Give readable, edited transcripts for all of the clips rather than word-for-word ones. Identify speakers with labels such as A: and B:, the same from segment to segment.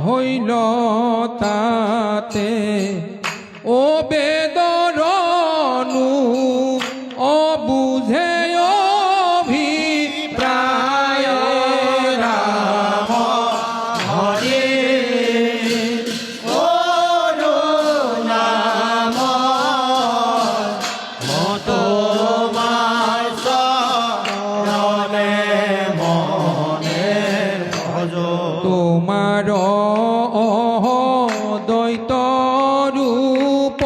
A: হইল তাতে ও বেদরনু অবুঝে অভিপ্রায় রাম হরে
B: নাম তোমার চরণে মনে ভজ
A: তোমার দ্বৈত রূপ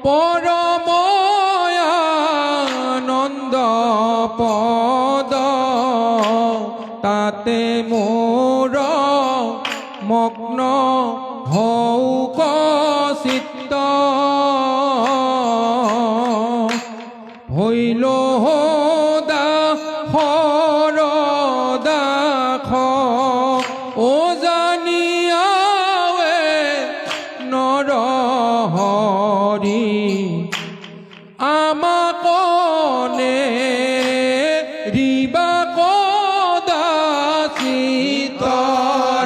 A: পরময়ানন্দ পদ তাতে মোর মগ্ন হৌক চিত্ত হইল দাখ ও জানিয়াবে নরহরি আমাকনে রিবা কদাচিত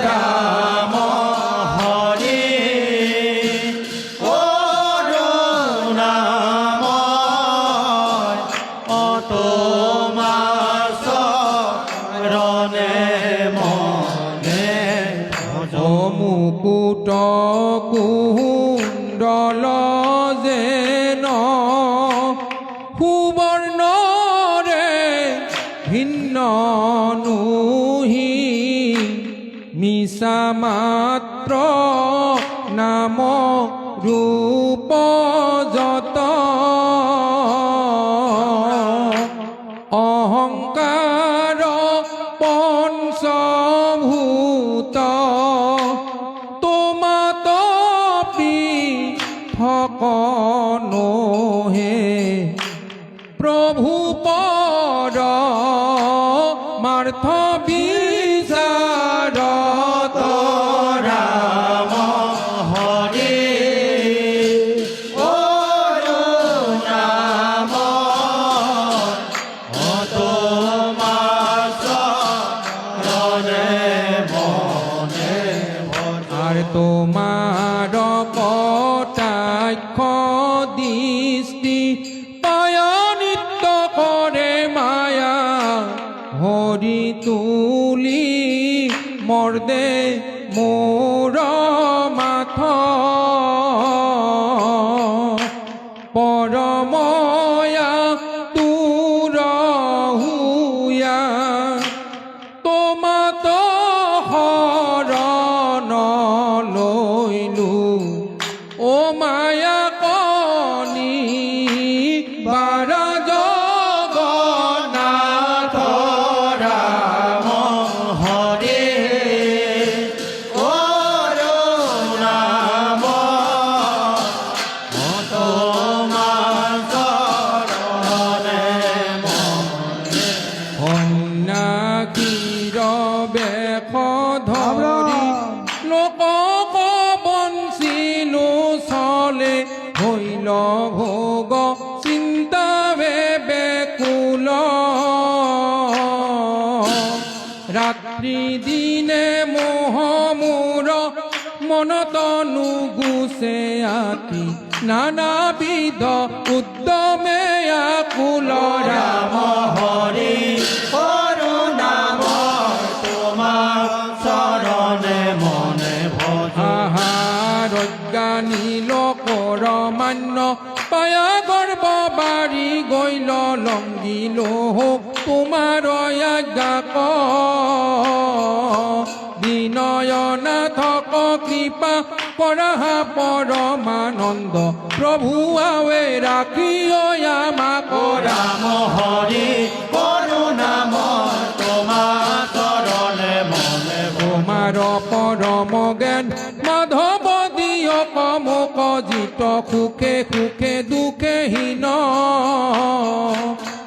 B: রাম হরে নাম তোমার চরণে মনে ভজ
A: মুকুট কুণ্ডল যেন সুবর্ণরে ভিন্ন নুহি মিছা মাত্ৰ নাম ৰূপ যত অহংকাৰ পঞ্চভূত তোমাত পৃথক নহে প্ৰভু পৰ মাৰ্থ বিচাৰত
B: রাম হরে নাম তোমার চরণে মনে ভজ
A: আর তোমার কটাক্ষ দৃষ্টি পায় নিত্য করে মায়া হরি তুলি মর্দে মোর মাথ পরময়া তুর হুয়া তোমাত হরণ লইলু ও মায়া কনি বারা জগন্নাথ
B: রাম হরে নাম তোমার চরণে মনে
A: কন্যা বেশ ধৰি লোকক বঞ্চিলো চলে হইল ভোগ চিন্তা বেকুল ৰাত্ৰি দিনে মোহ মোৰ মনত নুগুচে আতি নানাবিধ উদ্যমে আকুল
B: রাম হরে নাম তোমার চরণে মনে ভজ
A: আহাৰ অজ্ঞানী লোকৰ মান্য পায়া গৰ্ব বাৰী গৈল লংগিল তোমাৰ আজ্ঞা দিনয়নাথক কৃপা কৰা পৰমানন্দ প্ৰভু আৱে ৰাখি আমাক
B: রাম হরে নাম তোমার চরণে মনে
A: তোমাৰ পৰম জ্ঞান মাধৱ দিয় কমক জিত সুখে সুখে দুখেহীন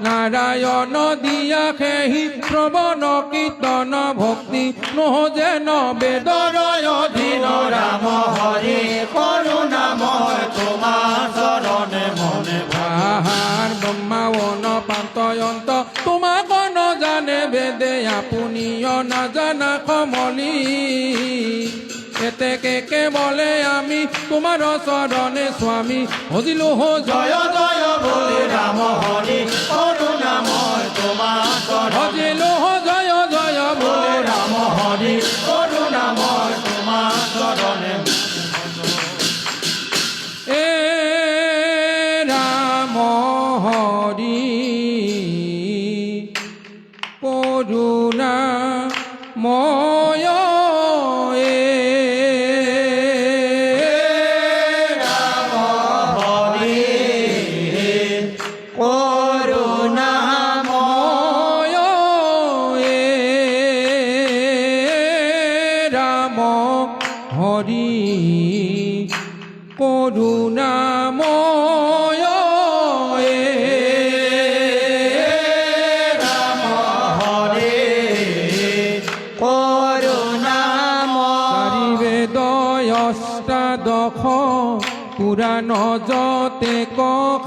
A: নাৰায়ণ দিয়া সেহি শ্ৰৱণ কীৰ্তন ভক্তি নহজেন বেদৰ অধীন
B: রাম হরে নাম তোমার চরণে মনে
A: আহাৰ ব্ৰহ্মাৱন পান্তয়ন্ত তোমাক নজানে বেদে আপুনিও নাজানা কমলি এতে কে বলে আমি তোমার চরণে স্বামী হজিলো হো
B: জয় জয় বলে রাম হরি করুণাময় তোমার চরণে
A: হজিলো হো জয় জয় বলে
B: রাম হরি করুণাময় তোমার চরণে
A: এ রাম হরি করুণা ময় এ
B: রাম হরি করুণাময়
A: ময় এ রাম হরি করুণাময় এ
B: রাম হরি করুণাময়
A: বেদ অষ্টাদশ পুরাণ যতেক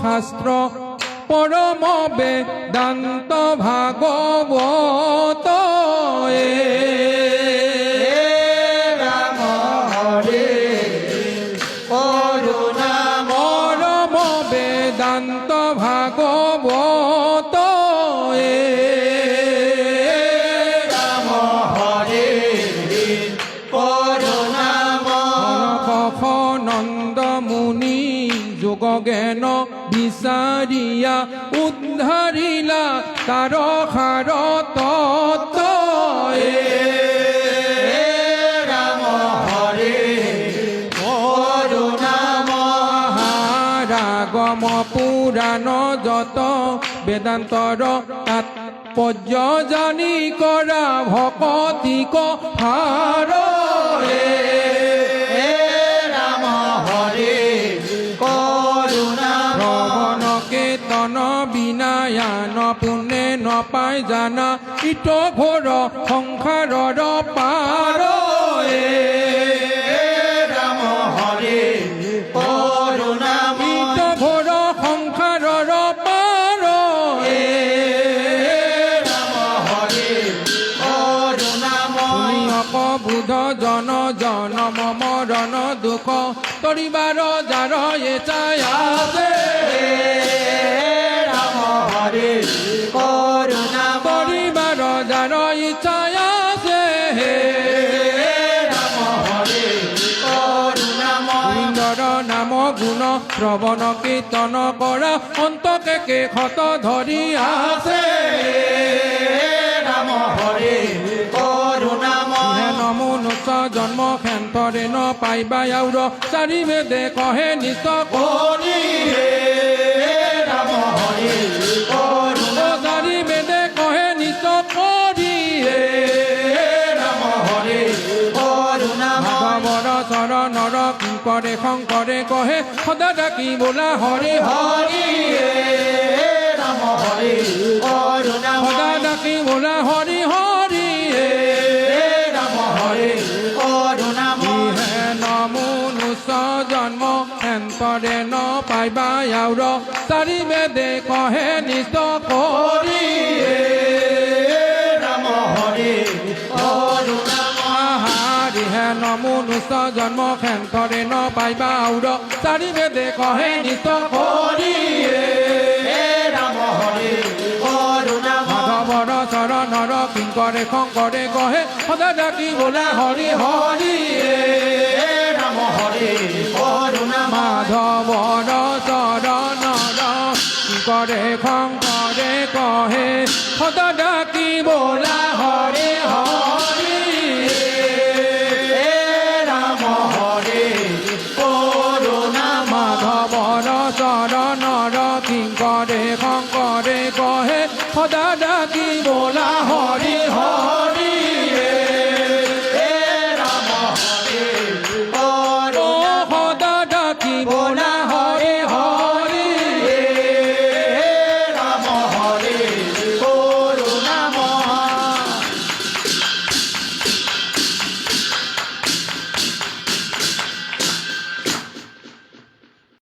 A: শাস্ত্র পরম বেদান্ত ভাগৱত এ
B: রাম হরি করুণাময়
A: পরম বেদান্ত ভাগৱত এ
B: রাম হরি করুণাময়
A: নন্দ মুনি যোগ জ্ঞান বিচাৰিয়া উদ্ধাৰিলা তাৰ সাৰ তত্ত্ব এ
B: রাম হরি করুণাময়
A: ৰাগম পুৰাণ যত বেদান্তৰ তাৎপৰ্য জানি কৰা ভকতিক হাৰ এ
B: রাম হরি করুণাময়
A: শ্ৰৱণ কীৰ্তন বিনায়ান পুণ্যে নপাই জানা ইত ঘোৰ সংসাৰৰ পাৰ এ
B: রাম হরি করুণাময়
A: ইত ঘোৰ সংসাৰৰ পাৰ এ
B: রাম হরি করুণাময়
A: বুধ জন জনম মৰণ দুখ তৰিবাৰ যাৰ এচায়া
B: রাম হরি করুণাময়
A: তৰিবাৰ যাৰ ইচ্ছায়া
B: রাম হরি করুণাময়
A: ইন্দ্ৰৰ নাম গুণ শ্ৰৱণ কীৰ্তন কৰা অন্তকে ক্ষত ধৰি আছে
B: রাম হরি করুণাময়
A: মনুষ্য জন্ম ক্ষেত্ৰে ন পাইবা আউৰ চাৰি বেদে কহে নিষ্ট
B: হরি রাম হরি করুণাময়
A: চাৰি বেদে কহে নিষ্ট কৰি
B: রাম হরি করুণাময়
A: ভাগৱৰ চৰণৰ কিংকৰে শংকৰে কহে সদা ডাকি বোলা হৰি হৰি
B: রাম হরি করুণাময়
A: সদা ডাকি বোলা হৰি হৰি
B: রাম হরি করুণাময়
A: ইহে নমনুষ্য জন্ম হেন্তৰে ন পাইবা আউৰ চাৰি বেদে কহে নিষ্ট কৰি
B: রাম হরি করুণাময়
A: আহাৰিহে নমনুষ্য জন্ম হেন্তৰে ন পাইবা আউৰ চাৰি বেদে কহে নিষ্ট কৰি
B: রাম হরি করুণাময়
A: মাধৱৰ চৰণৰ কিংকৰে শংকৰে কহে সদা ডাকি বোলা হৰি হৰি
B: রাম হরি করুণাময়
A: মাধৱৰ চৰণৰ কিংকৰে শংকৰে কহে সদা ডাকি বোলা হৰি হৰি
B: রাম হরি করুণাময়
A: মাধৱৰ চৰণৰ কিংকৰে শংকৰে কহে সদা ডাকি বোলা হৰি হৰি